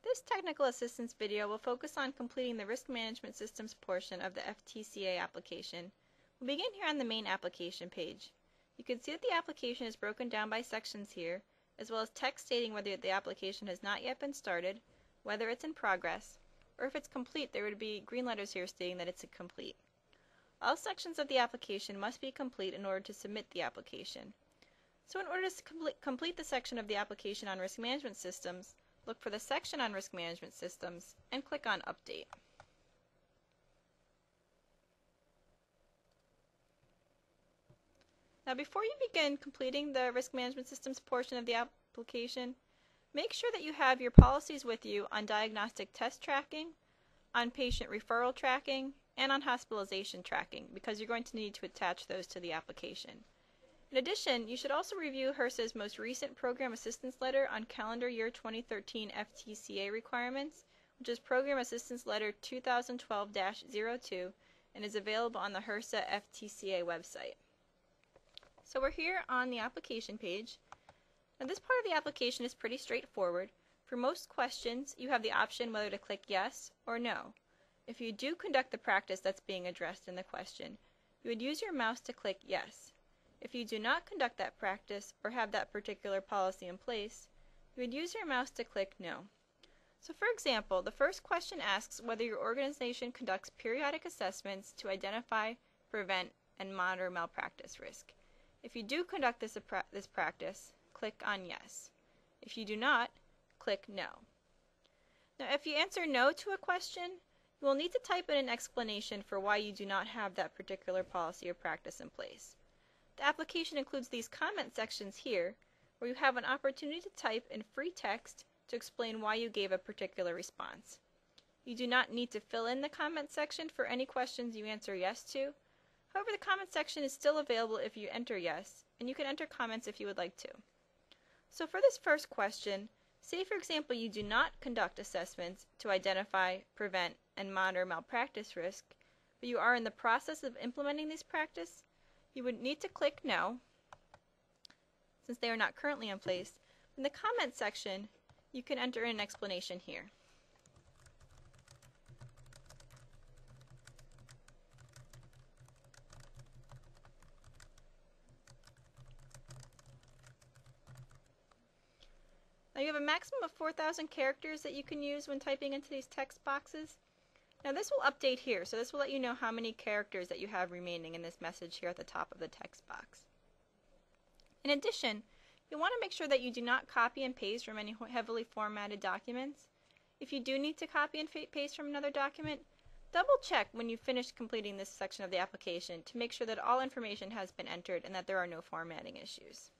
This technical assistance video will focus on completing the risk management systems portion of the FTCA application. We'll begin here on the main application page. You can see that the application is broken down by sections here, as well as text stating whether the application has not yet been started, whether it's in progress, or if it's complete, there would be green letters here stating that it's complete. All sections of the application must be complete in order to submit the application. So in order to complete the section of the application on risk management systems, look for the section on risk management systems and click on Update. Now before you begin completing the risk management systems portion of the application, make sure that you have your policies with you on diagnostic test tracking, on patient referral tracking, and on hospitalization tracking, because you're going to need to attach those to the application. In addition, you should also review HRSA's most recent Program Assistance Letter on calendar year 2013 FTCA requirements, which is Program Assistance Letter 2012-02 and is available on the HRSA FTCA website. So we're here on the application page. Now this part of the application is pretty straightforward. For most questions, you have the option whether to click yes or no. If you do conduct the practice that's being addressed in the question, you would use your mouse to click yes. If you do not conduct that practice or have that particular policy in place, you would use your mouse to click no. So for example, the first question asks whether your organization conducts periodic assessments to identify, prevent, and monitor malpractice risk. If you do conduct this practice, click on yes. If you do not, click no. Now if you answer no to a question, you will need to type in an explanation for why you do not have that particular policy or practice in place. The application includes these comment sections here, where you have an opportunity to type in free text to explain why you gave a particular response. You do not need to fill in the comment section for any questions you answer yes to. However, the comment section is still available if you enter yes, and you can enter comments if you would like to. So for this first question, say for example you do not conduct assessments to identify, prevent, and monitor malpractice risk, but you are in the process of implementing this practice, you would need to click no, since they are not currently in place. In the comment section, you can enter in an explanation here. Now you have a maximum of 4,000 characters that you can use when typing into these text boxes. Now this will update here, so this will let you know how many characters that you have remaining in this message here at the top of the text box. In addition, you want to make sure that you do not copy and paste from any heavily formatted documents. If you do need to copy and paste from another document, double check when you finish completing this section of the application to make sure that all information has been entered and that there are no formatting issues.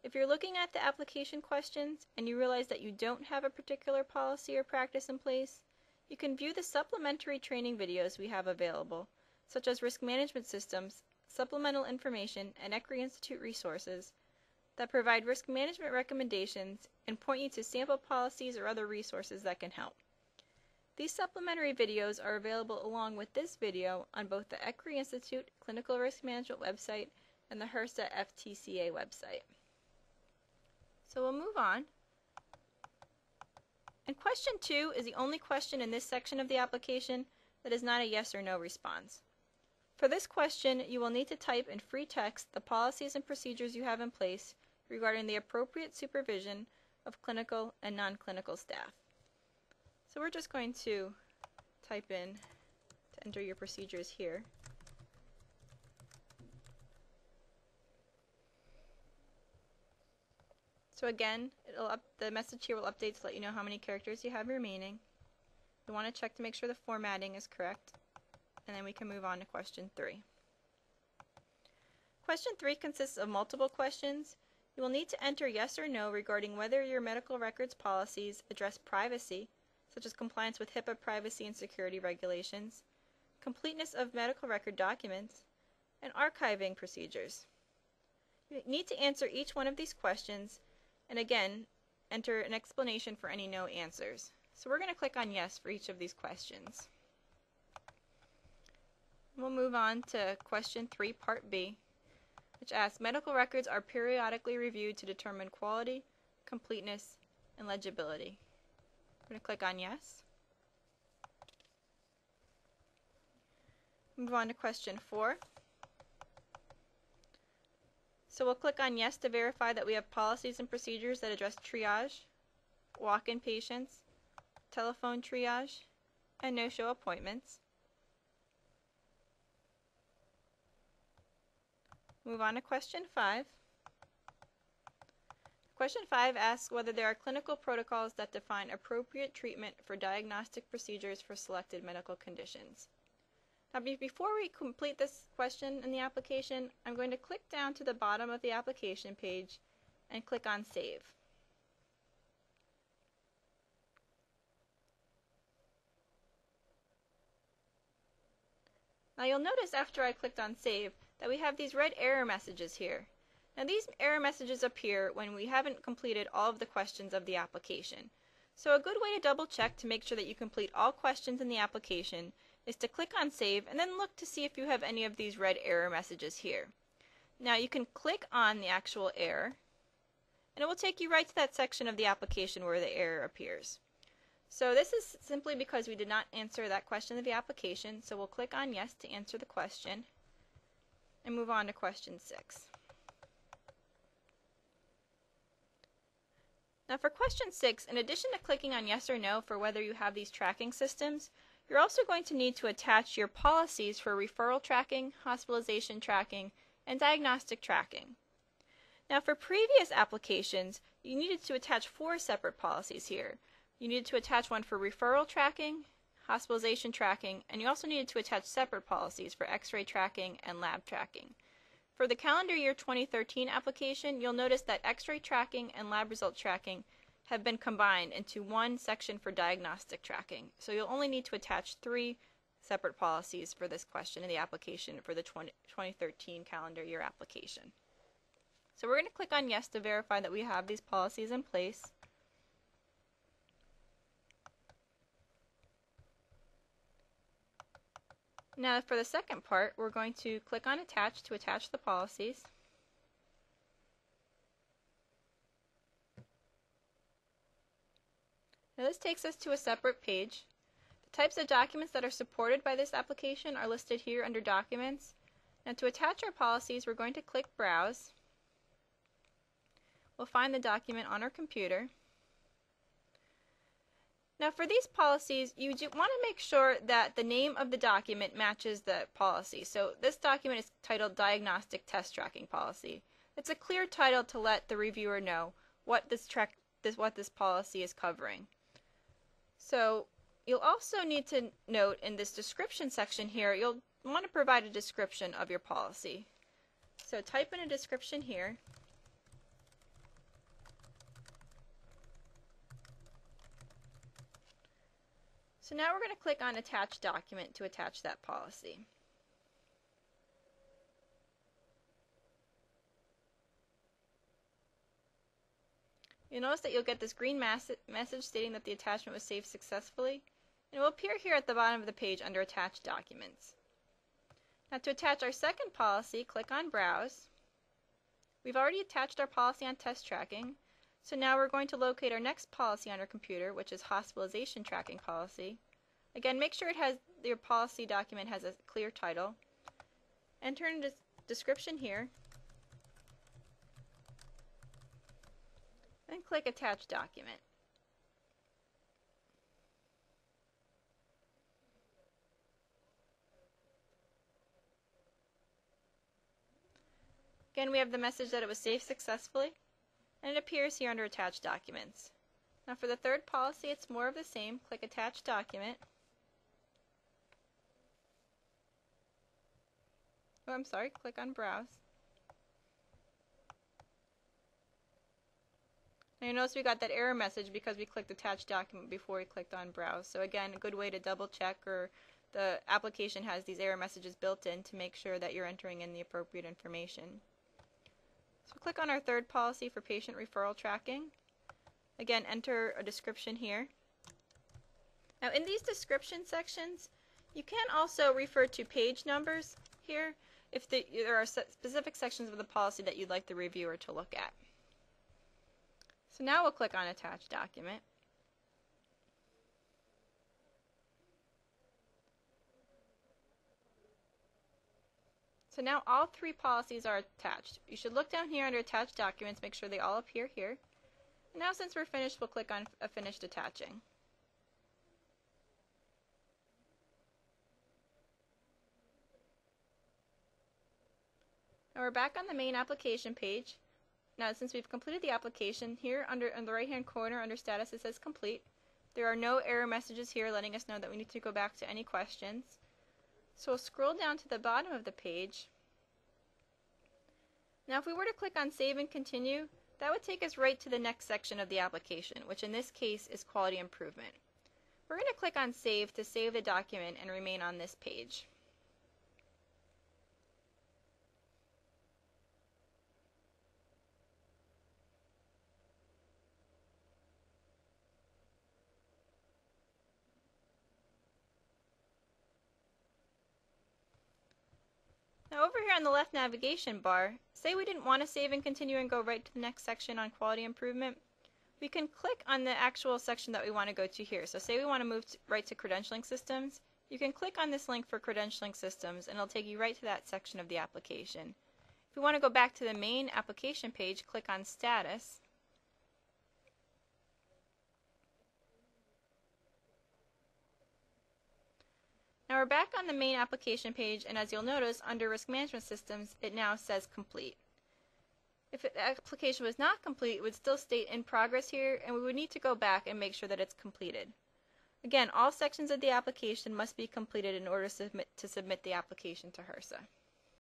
If you're looking at the application questions and you realize that you don't have a particular policy or practice in place, you can view the supplementary training videos we have available, such as risk management systems, supplemental information, and ECRI Institute resources that provide risk management recommendations and point you to sample policies or other resources that can help. These supplementary videos are available along with this video on both the ECRI Institute Clinical Risk Management website and the HRSA FTCA website. So we'll move on. And question 2 is the only question in this section of the application that is not a yes or no response. For this question, you will need to type in free text the policies and procedures you have in place regarding the appropriate supervision of clinical and non-clinical staff. So we're just going to type in to enter your procedures here. So again, the message here will update to let you know how many characters you have remaining. You want to check to make sure the formatting is correct, and then we can move on to question 3. Question 3 consists of multiple questions. You will need to enter yes or no regarding whether your medical records policies address privacy, such as compliance with HIPAA privacy and security regulations, completeness of medical record documents, and archiving procedures. You need to answer each one of these questions, and again, enter an explanation for any no answers. So we're going to click on yes for each of these questions. We'll move on to question 3, part B, which asks, medical records are periodically reviewed to determine quality, completeness, and legibility. I'm going to click on yes. Move on to question 4. So we'll click on yes to verify that we have policies and procedures that address triage, walk-in patients, telephone triage, and no-show appointments. Move on to question 5. Question 5 asks whether there are clinical protocols that define appropriate treatment for diagnostic procedures for selected medical conditions. Now, before we complete this question in the application, I'm going to click down to the bottom of the application page and click on Save. Now you'll notice after I clicked on Save that we have these red error messages here. Now these error messages appear when we haven't completed all of the questions of the application. So a good way to double check to make sure that you complete all questions in the application is to click on Save and then look to see if you have any of these red error messages here. Now you can click on the actual error and it will take you right to that section of the application where the error appears. So this is simply because we did not answer that question of the application, so we'll click on yes to answer the question and move on to question 6. Now for question 6, in addition to clicking on yes or no for whether you have these tracking systems, you're also going to need to attach your policies for referral tracking, hospitalization tracking, and diagnostic tracking. Now for previous applications, you needed to attach 4 separate policies here. You needed to attach one for referral tracking, hospitalization tracking, and you also needed to attach separate policies for x-ray tracking and lab tracking. For the calendar year 2013 application, you'll notice that x-ray tracking and lab result tracking have been combined into one section for diagnostic tracking. So you'll only need to attach 3 separate policies for this question in the application for the 2013 calendar year application. So we're going to click on yes to verify that we have these policies in place. Now for the second part, we're going to click on Attach to attach the policies. Now this takes us to a separate page. The types of documents that are supported by this application are listed here under Documents. Now to attach our policies, we're going to click Browse. We'll find the document on our computer. Now for these policies, you want to make sure that the name of the document matches the policy. So this document is titled Diagnostic Test Tracking Policy. It's a clear title to let the reviewer know what this policy is covering. So you'll also need to note in this description section here, you'll want to provide a description of your policy. So type in a description here. So now we're going to click on Attach Document to attach that policy. You'll notice that you'll get this green message stating that the attachment was saved successfully, and it will appear here at the bottom of the page under Attach Documents. Now to attach our second policy, click on Browse. We've already attached our policy on test tracking, so now we're going to locate our next policy on our computer, which is Hospitalization Tracking Policy. Again, make sure your policy document has a clear title. Enter in the description here, and click Attach Document. Again, we have the message that it was saved successfully, and it appears here under Attach Documents. Now for the third policy, it's more of the same. Click Attach Document. Oh, I'm sorry, click on Browse. Now you notice we got that error message because we clicked Attach Document before we clicked on Browse. So again, a good way to double check, or the application has these error messages built in to make sure that you're entering in the appropriate information. So click on our third policy for patient referral tracking. Again, enter a description here. Now in these description sections, you can also refer to page numbers here if there are specific sections of the policy that you'd like the reviewer to look at. So now we'll click on Attach Document. So now all 3 policies are attached. You should look down here under Attached Documents, make sure they all appear here. And now since we're finished, we'll click on Finished Attaching. Now we're back on the main application page. Now since we've completed the application, here on the right-hand corner under Status it says Complete. There are no error messages here letting us know that we need to go back to any questions. So we'll scroll down to the bottom of the page. Now if we were to click on Save and Continue, that would take us right to the next section of the application, which in this case is Quality Improvement. We're going to click on Save to save the document and remain on this page. Now over here on the left navigation bar, say we didn't want to save and continue and go right to the next section on quality improvement, we can click on the actual section that we want to go to here. So say we want to move right to credentialing systems, you can click on this link for credentialing systems and it'll take you right to that section of the application. If we want to go back to the main application page, click on Status. Now we're back on the main application page, and as you'll notice, under Risk Management Systems, it now says Complete. If the application was not complete, it would still state In Progress here, and we would need to go back and make sure that it's completed. Again, all sections of the application must be completed in order to submit the application to HRSA.